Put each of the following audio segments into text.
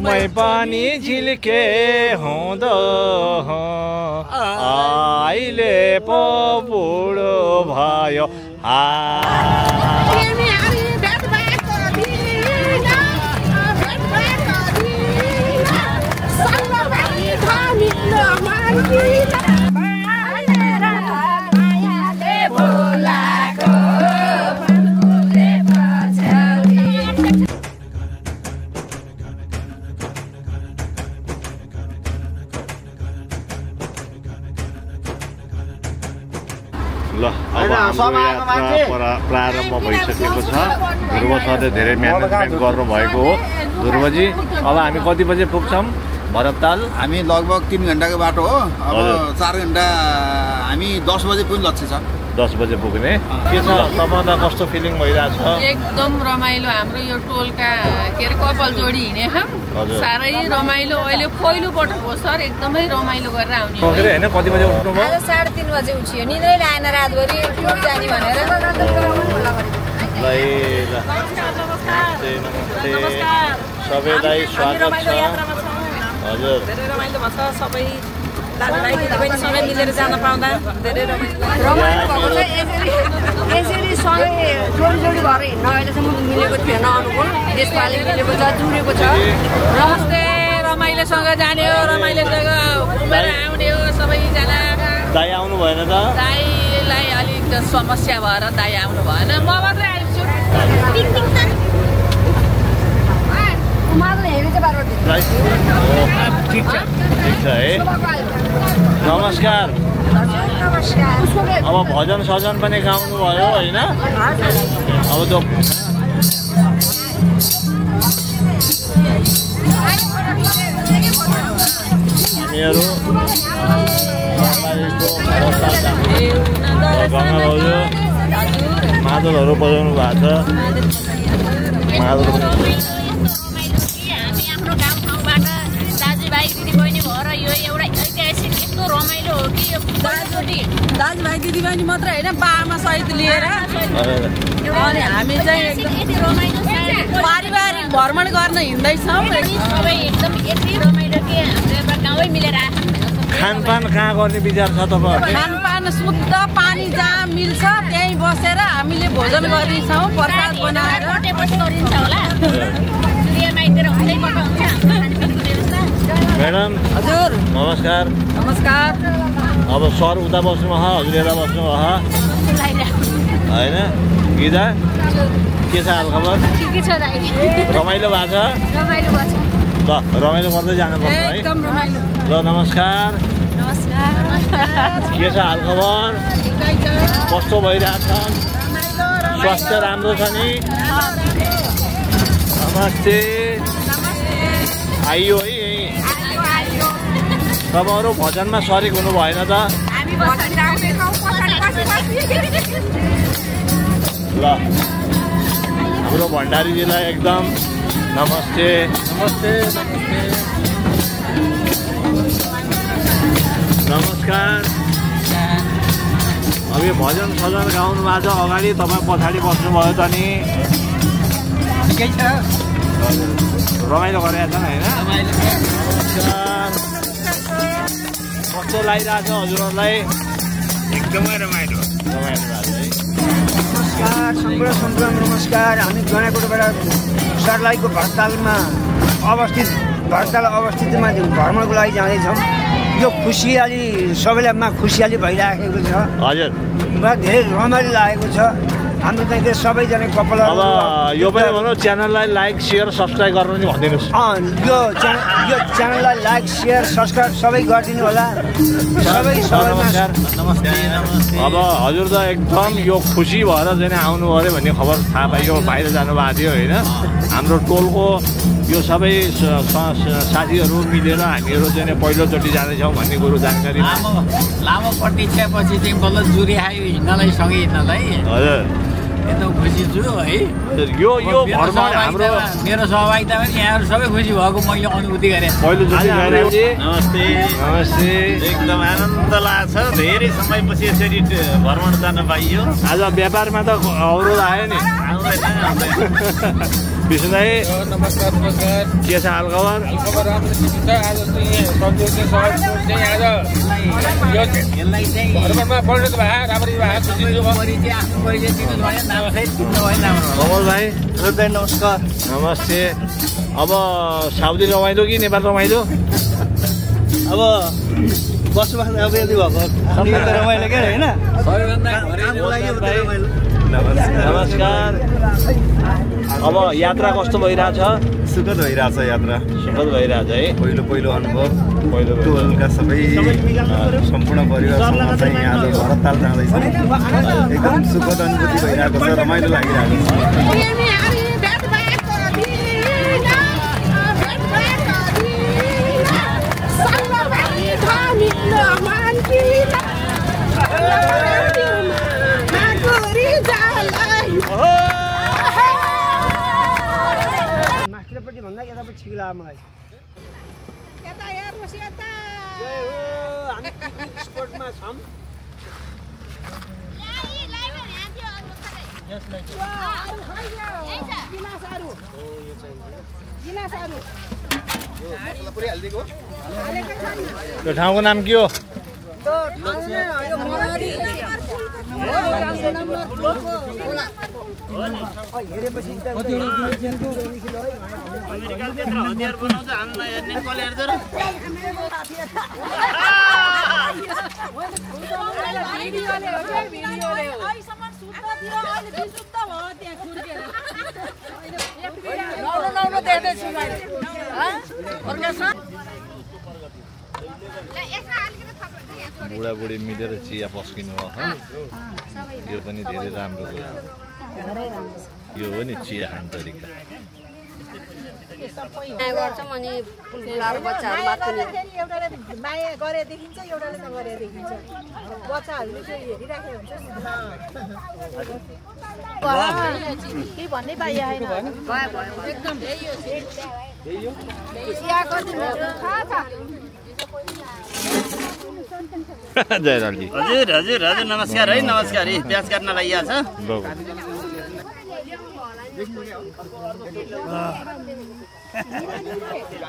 मै पनि झिल्के हुँदो अहिले पो बुढो भयो ल अब हाम्रो यात्रा प्रारम्भ भइसकेको छ। ध्रुव सरले धेरै म्यानेजमेन्ट गर्नुभएको हो। ध्रुवजी अब हामी कति बजे पुग्छौँ भरतताल? हामी लगभग 3 घण्टाको बाटो हो। अब 4 घण्टा हामी 10 बजे पुग्ने लक्ष्य छ। 10 बजे पुग्ने। के छ तपाईँलाई कस्तो फिलिङ भइरहेछ? एकदम रमाइलो। हाम्रो यो टोलका के अरे कपाल जोडी हिँडे साह्रै रमाइलो। अहिले पहिलो पटक हो सर, एकदमै रमाइलो गरेर आउने हो। होइन कति बजे उठ्नु भयो? आज 3:30 बजे उठियो। निद्रै लागेन रातभरि टोल जाने भनेर। सबैलाई स्वागत छ। हजुर धेरै रमाइलो भएको छ। सबै दाजुभाइ दिदीबहिनी सबै मिलेर जान पाउँदा धेरै रमाइलो भएको छ। यसरी सँगै जोडी भएर हिँड्न अहिलेसम्म मिलेको थिएन। अनुकूल यसपालि मिलेको छ, जुरेको छ। नमस्ते। रमाइलोसँग जाने हो, रमाइलोसँग घुमेर आउने हो सबैजना। दाइ आउनु भएन त? दाइलाई अलिक समस्या भएर दाइ आउनु भएन। म मात्रै आइछु। ठिक छ है। नमस्कार। अब भजन सजन पनि गाउनु भयो होइन? अब त हामीहरू मादलहरू बजाउनु भएको छ। मादल दाजुभाइ दिदीबहिनी मात्र होइन, बाआमा सहित लिएर अनि हामी चाहिँ पारिवारिक भ्रमण गर्न हिँड्दैछौँ। सबै एकदम यति रमाइलो कि हाम्रो गाउँै मिलेर खानपान कहाँ गर्ने विचार छ तपाईँ? खानपान शुद्ध पानी जहाँ मिल्छ त्यहीँ बसेर हामीले भोजन गर्नेछौँ। प्रसाद बनाएर म्याडम हजुर नमस्कार। नमस्कार। अब सर उता बस्नु भयो, हजुर यता बस्नु भयो होइन? गीता के छ हालखबर? ठिकै छ दाइ। रमाइलो भएको छ? रमाइलो भएको छ। ल रमाइलो गर्दै जानुपर्छ है। एकदम रमाइलो। ल नमस्कार। नमस्कार। के छ हालखबर? कस्तो भइरहेछ? स्वास्थ्य राम्रो छ नि? नमस्ते। आइयो है। तपाईँहरू भजनमा सरिक हुनु भएन त? ल हाम्रो भण्डारीजीलाई एकदम नमस्ते। नमस्ते नमस्कार। अब यो भजन सजन गाउनु भएको छ, अगाडि तपाईँ पछाडि बस्नुभयो त नि? ठिकै छ। रमाइलो गरेको छ होइन? नमस्कार। कस्तो लागिरहेको छ हजुरहरूलाई? एकदमै रमाइलो रमाइलो भएको है। नमस्कार सम्पूर्ण सम्पूर्ण नमस्कार। हामी गनाकोटबाट सर्लाहीको भरततालमा अवस्थितमा भ्रमणको लागि जाँदैछौँ। यो खुसियाली सबैलाई खुसियाली भइराखेको छ। हजुर धेरै रमाइलो लागेको छ। हाम्रो चाहिँ सबैजना कपालहरू अब यो पनि भनौँ च्यानललाई लाइक सेयर सब्सक्राइब गर्नु नि भनिदिनुहोस्। यो च्यानललाई लाइक सेयर सब्सक्राइब सबै गरिदिनु होला। सबै नमस्कार। अब हजुर त एकदम यो खुसी भएर चाहिँ आउनु अरे भन्ने खबर थाहा पाइयो। बाहिर जानुभएको थियो होइन? हाम्रो टोलको यो सबै साथीहरू मिलेर हामीहरू चाहिँ पहिलोचोटि जाँदैछौँ भन्ने कुरो जानकारी। लामो प्रतीक्षापछि चाहिँ बल्ल जुरी आयो हिँड्नलाई, सँगै हिँड्नलाई। हजुर एकदम खुसी छु है। यो भ्रमण हाम्रो मेरो सहभागिता पनि यहाँहरू सबै खुसी भएको मैले अनुभूति गरेँ। पहिलोचोटि नमस्ते। नमस्ते। एकदम आनन्द लाग्छ। धेरै समयपछि यसरी भ्रमण जान पाइयो। आज व्यापारमा त अवरोध आयो नि? आउँदैन विष्णु दाई नमस्कार नमस्कार के छ हाल खबर खबर राम्रो छ आज चाहिँ संयोगले सहयोग चाहिँ आज यसलाई चाहिँ घरमा परिणत भए राम्ररी भए खुसी छु परिचय आफ्नो परिचय दिनु भयो नाम सहित दिनु भयो राम्रो कमल भाइ हृदय नमस्कार नमस्ते अब साउदी रमाइलो कि नेपाल रमाइलो अब बसोबास अब यदि भएको रमाइलो क्या होइन नमस्कार अब यात्रा कस्तो भइरहेछ सुखद भइरहेछ यात्रा सुखद भइरहेछ है पहिलो अनुभव पहिलो टोलका सबै सम्पूर्ण परिवारसँग चाहिँ आज भरतताल जाँदैछ एकदम सुखद अनुभूति भइरहेको छ रमाइलो लागिरहेको छ माथिल्लोपट्टि भन्दा यतापट्टि ठिक लाग्यो मलाई हामी पिकनिक स्पोटमा छौँ यो ठाउँको नाम के हो बुढाबुढी मिलेर चिया पस्किनु हो यो पनि धेरै राम्रो कुरा यो हो नि चिया खाने तरिका गर्छौँ अनि फुलफुलाहरू बच्चाहरू मात्र माया गरे देखिन्छ एउटाले नगरे देखिन्छ बच्चाहरूले चाहिँ हेरिराखेको हुन्छ केही भन्नै पाइएन एकदम जयरालजी हजुर हजुर हजुर नमस्कार है नमस्कार है प्याज काट्न लागि छ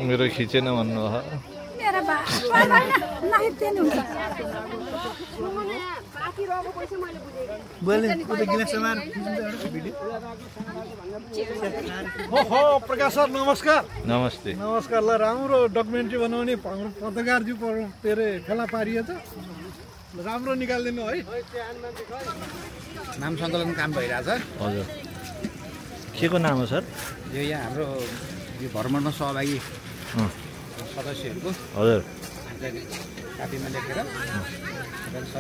मेरो खिचेन भन्नु हो प्रकाश सर नमस्कार नमस्ते नमस्कार ल राम्रो डकुमेन्ट्री बनाउने पत्रकारज्यू के अरे फेला पारियो त राम्रो निकालिदिनु है नाम सङ्कलन काम भइरहेछ हजुर के को नाम हो सर यो यहाँ हाम्रो यो भ्रमणमा सहभागी सदस्यहरूको हजुर कापीमा लेखेर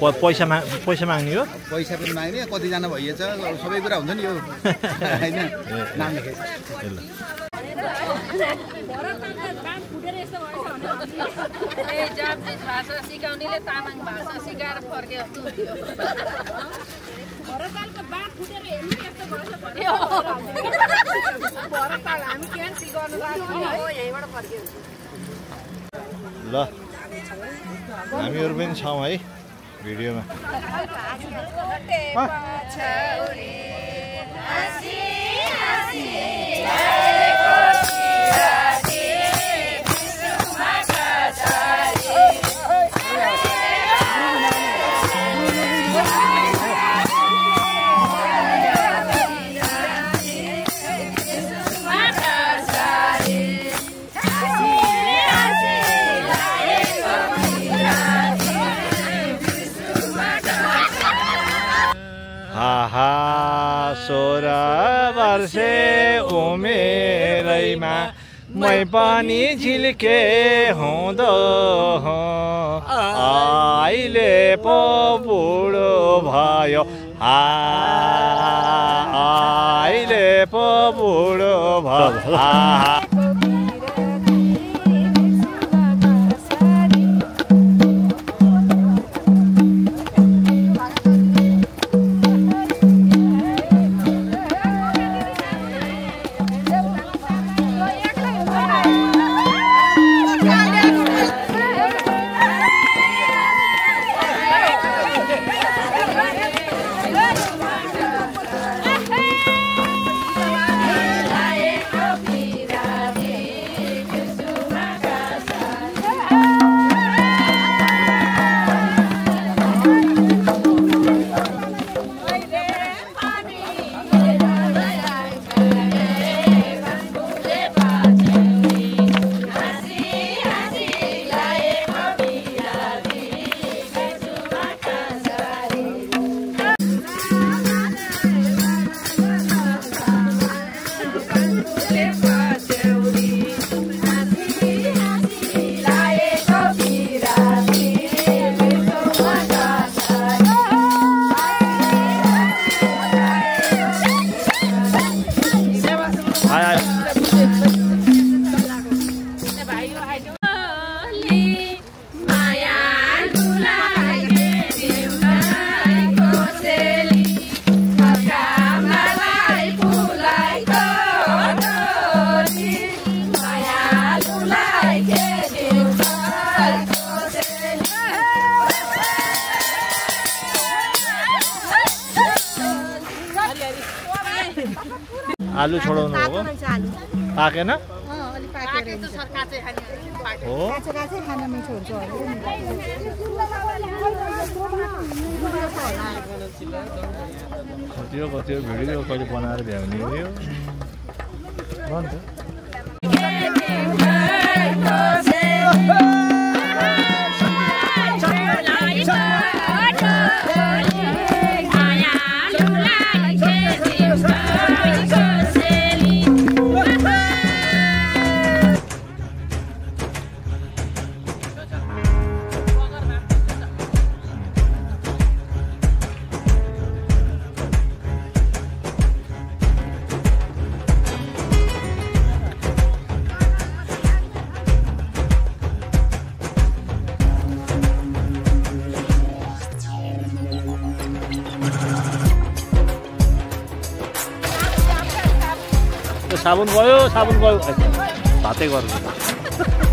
पैसा माग्ने हो पैसा पनि माग्ने कतिजना भइएछ सबै कुरा हुन्छ नि यो होइन नाम लेखेको भाषा सिकाउनेले तामाङ भाषा सिकाएर फर्के जस्तो हुन्थ्यो भरतालको बाँध फुटेर हेर्नु यस्तो भयो भरताल हामी क्यान सिकाउनु लाग्यो यहीँबाट फर्क्यो ल हामीहरू पनि छौँ है भिडियोमा सोह्र वर्षे उमेरैमा मै पनि झिल्के हुँदो अहिले पो बुढो भयो अहिले पो बुढो भयो आलु छोडाउनु तातो हो रहेछ आलु पाकेन अलि पाकेर हो काँचै काँचै खान मिठो हुन्छ कति भिडियो कहिले बनाएर भ्याउने हो यो साबुन गयो भातै गर्नु